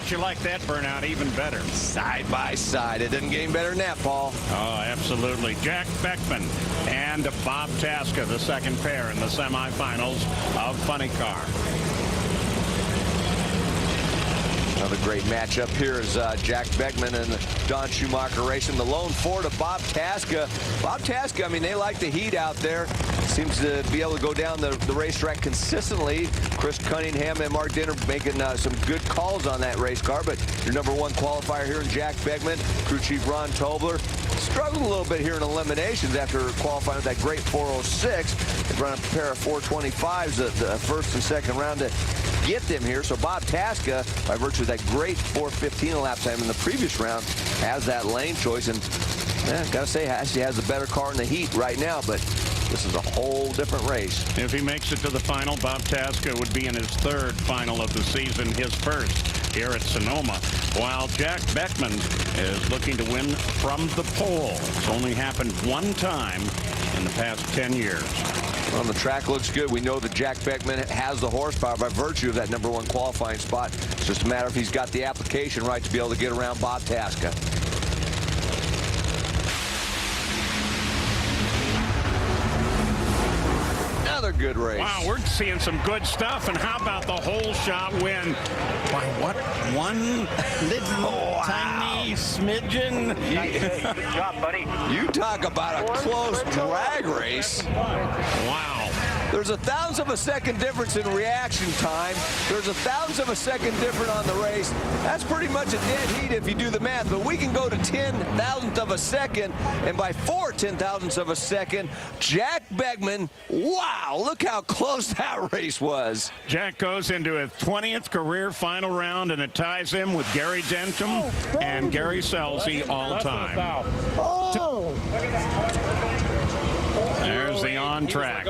Makes you like that burnout even better. Side by side. It doesn't get any better than that, Paul. Oh, absolutely. Jack Beckman and Bob Tasca, the second pair in the semifinals of Funny Car. Another great matchup here is Jack Beckman and Don Schumacher racing. The lone Ford of Bob Tasca. Bob Tasca, I mean, they like the heat out there. Seems to be able to go down the racetrack consistently. Chris Cunningham and Mark Dinner making some good calls on that race car. But your #1 qualifier here in Jack Beckman, crew chief Ron Tobler, struggled a little bit here in eliminations after qualifying with that great 406. They run a pair of 425s the first and second round to get them here. So Bob Tasca, by virtue of that great 4:15 lap time in the previous round, has that lane choice. And gotta say, he has a better car in the heat right now, but this is a whole different race. If he makes it to the final, Bob Tasca would be in his third final of the season, his first here at Sonoma, while Jack Beckman is looking to win from the pole. It's only happened one time in the past 10 years. Well, the track looks good. We know that Jack Beckman has the horsepower by virtue of that #1 qualifying spot. It's just a matter if he's got the application right to be able to get around Bob Tasca. Another good race. Wow, we're seeing some good stuff. And how about the whole shot win by what? One little tiny smidgen? Good job, buddy. You talk about a close drag race. Wow. There's a thousandth of a second difference in reaction time. There's a thousandth of a second difference on the race. That's pretty much a dead heat if you do the math. But we can go to 10,000th of a second, and by 4 10,000ths of a second, Jack Beckman, wow, look how close that race was. Jack goes into his 20th career final round, and it ties him with Gary Denton and Gary Scelzi all time. There's the on track.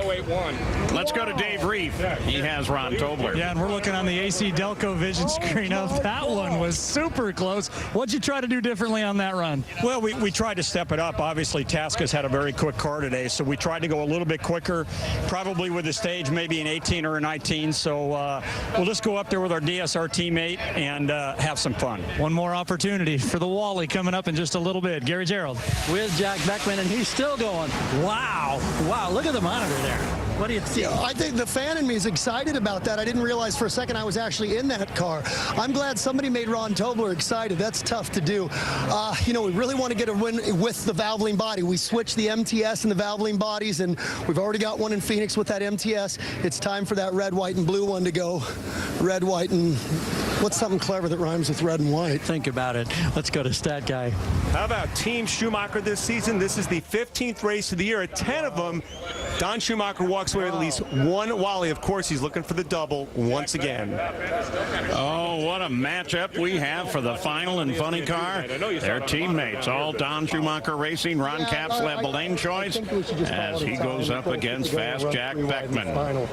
Let's go to Dave Reef. He has Ron Tobler. Yeah, and we're looking on the AC Delco vision screen up. That one was super close. What'd you try to do differently on that run? Well, we tried to step it up. Obviously, Tasca's had a very quick car today, so we tried to go a little bit quicker, probably with the stage, maybe an 18 or a 19. So we'll just go up there with our DSR teammate and have some fun. One more opportunity for the Wally coming up in just a little bit. Gary Gerald. With Jack Beckman, and he's still going. Wow. Wow, look at the monitor there. What do you see? Yeah, I think the fan in me is excited about that. I didn't realize for a second I was actually in that car. I'm glad somebody made Ron Tobler excited. That's tough to do. You know, we really want to get a win with the Valvoline body. We switched the MTS and the Valvoline bodies, and we've already got one in Phoenix with that MTS. It's time for that red, white, and blue one to go. Red, white, and what's something clever that rhymes with red and white? Think about it. Let's go to Stat Guy. How about Team Schumacher this season? This is the 15th race of the year. At 10 of them, Don Schumacher walks away with at least one Wally. Of course, he's looking for the double once again. Oh, what a matchup we have for the final in Funny Car. Their teammates, all Don Schumacher Racing. Ron Capps led the lane choice as he goes up against fast Jack Beckman.